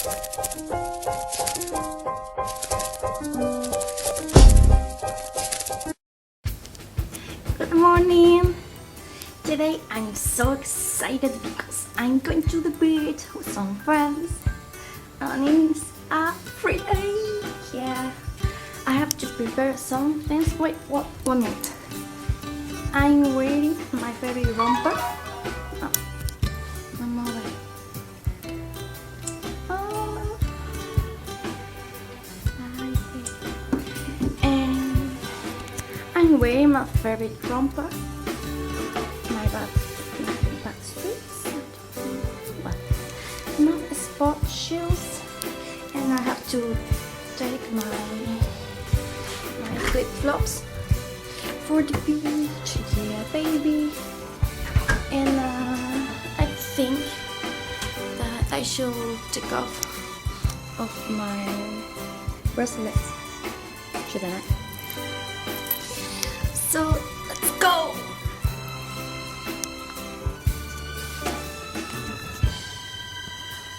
Good morning! Today I'm so excited because I'm going to the beach with some friends and it's a free day. Yeah, I have to prepare some things. Wait, what? 1 minute. I'm wearing my baby romper. Oh, one more way. Oh, and I'm wearing my favorite romper. My back streets, but not sport shoes, and I have to take my flip flops for the beach. Yeah, baby. And I think that I should take off my bracelets, shouldn't I? So let's go.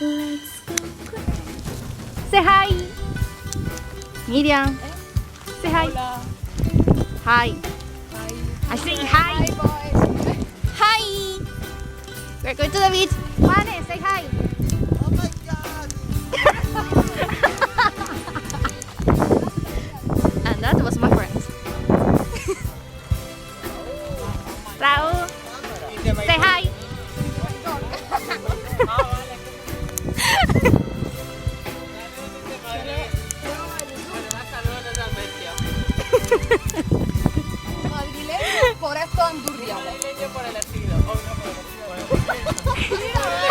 Let's go. Say hi, Miriam. Say hi. Hola. Hi. Hi. I say hi. Hi, boys. Hi. We're going to the beach. Juanes, say hi. Oh my God. And that was my friend. Raúl, say hi. Madrileño por esto andurriales.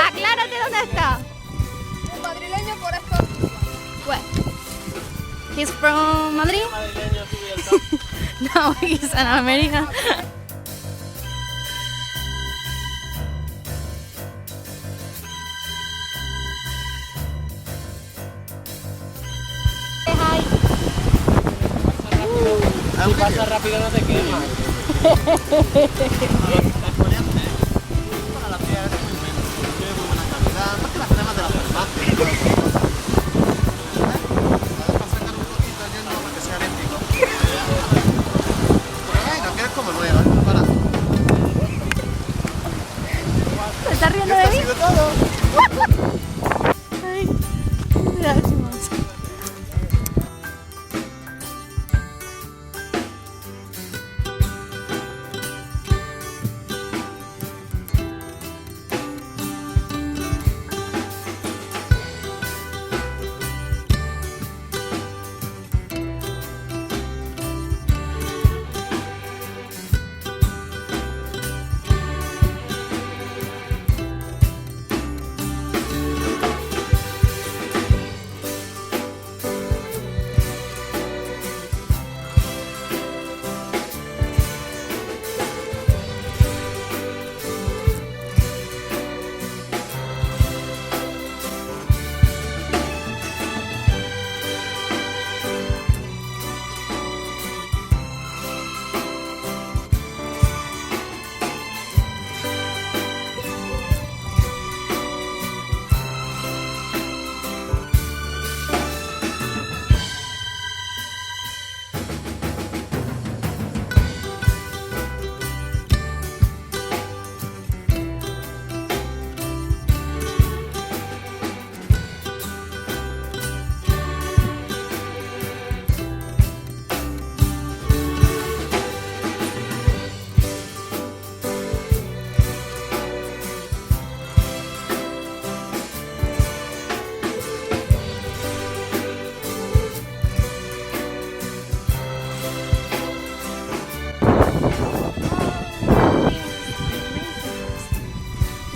Aclárate dónde está. Madrileño por esto andurriales. Where? He's from Madrid? No, he's an American. Say hi. Si pasa rápido no te quemas. Para la piel es muy buena. Tiene muy buena calidad. Más que las cremas de la farmacia. Para sacar un poquito yendo para que sea eléctrico. Ay, no quieres como nueva, para. ¿Se está riendo de Esto ha mí? sido todo. Ay, gracias.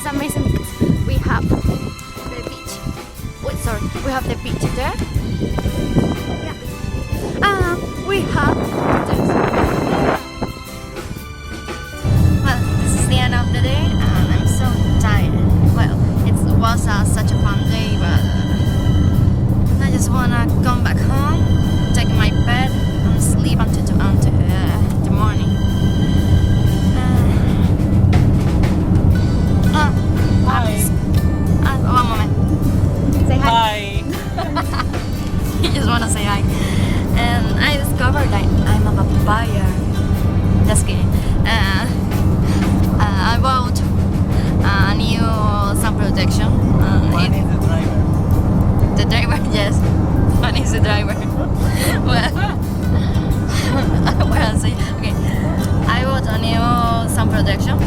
Amazing because we have the beach. Wait, sorry, we have the beach there. Yeah. We have this. Well, this is the end of the day and I'm so tired. Well, it was such a fun day, but I just wanna come back home, take my bed and sleep until the morning. Hi. One moment. Say hi. Hi. One is the driver. The driver, yes. One is the driver. Well, what else? Okay. I bought a new sun protection.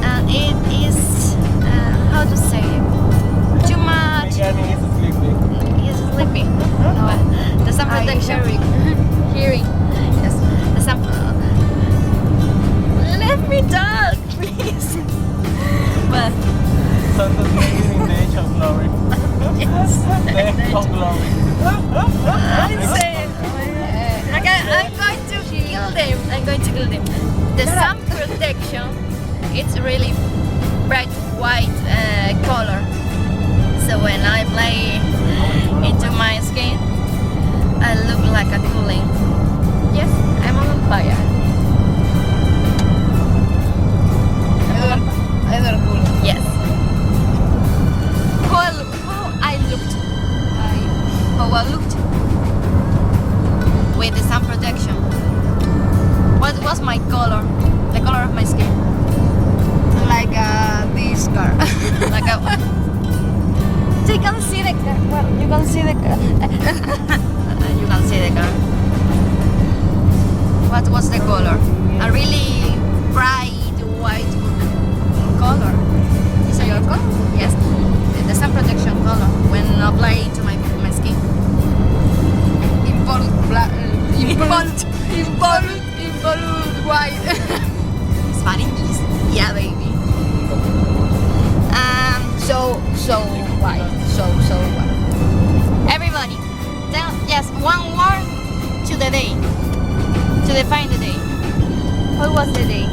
And it is, how to say it? Too much. Mechanic is sleeping. He's sleeping. No, the sun protection. Hearing. Yes. The sun. Let me talk, please. Well, Santos living in the age of glory. yes. The age of glory. I'm saying. Okay, I'm going to kill them. I'm going to kill them. The sun protection, it's really bright white color. So when I play into my skin, I look like a cooling. Yes, I'm a vampire. Edward cool. Yes. How I looked. How I looked with the sun protection. What was my color? The color of my skin. Like this car. Like a. So you can see the car. Well, you can see the car. You can see the car. What was the color? A really bright white color. Is it your color? Yes. The sun protection color when applied to my skin. Involved white. Spanish? Yeah, baby. So white. So white. Everybody, tell yes one word to the day. To define the day. What was the day?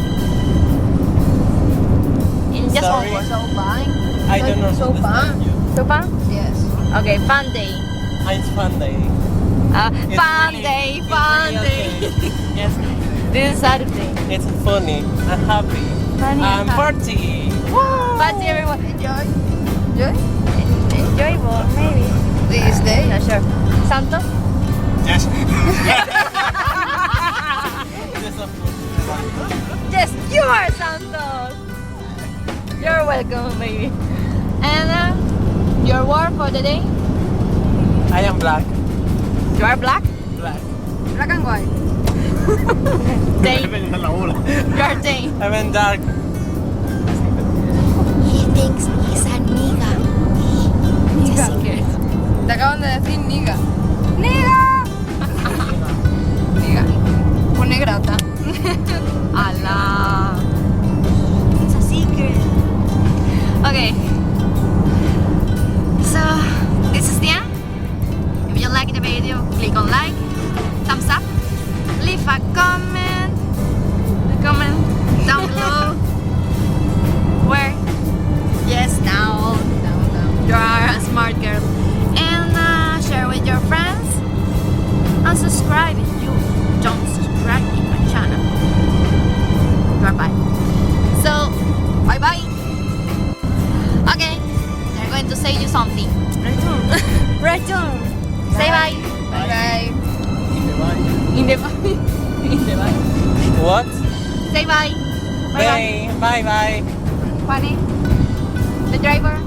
In just Sorry. one word. So fine. I don't know. So fun. So fun? Yes. Okay, fun day. It's fun day. It's Fun really- day, it's fun really day. okay. Yes, This is Saturday. it's funny. I'm happy. Funny and I'm happy. 40. But everyone Enjoy. Enjoy. enjoyable, maybe. This day. Not sure. Santos? Yes. Yes, of course. Yes, you are Santos. You're welcome, baby. And your word for the day? I am black. You are black. Black. Black and white. Day. En la bola. You are day. I'm in dark. He thinks he's a nigga. It's a secret. Te acaban de decir niga. ¡Niga! Niga. Con negrata. Allah. It's a secret. Okay. So this is the end. If you like the video, click on like, thumbs up, leave a comment down below. Where? Yes, down. You are a smart girl. And share with your friends. And subscribe if you don't subscribe in my channel. Bye. So, bye bye. Okay, they're going to say you something. Return. Say bye. Bye. In the bye. What? Say bye. Bye bye. Bye. Bye. Funny. The driver.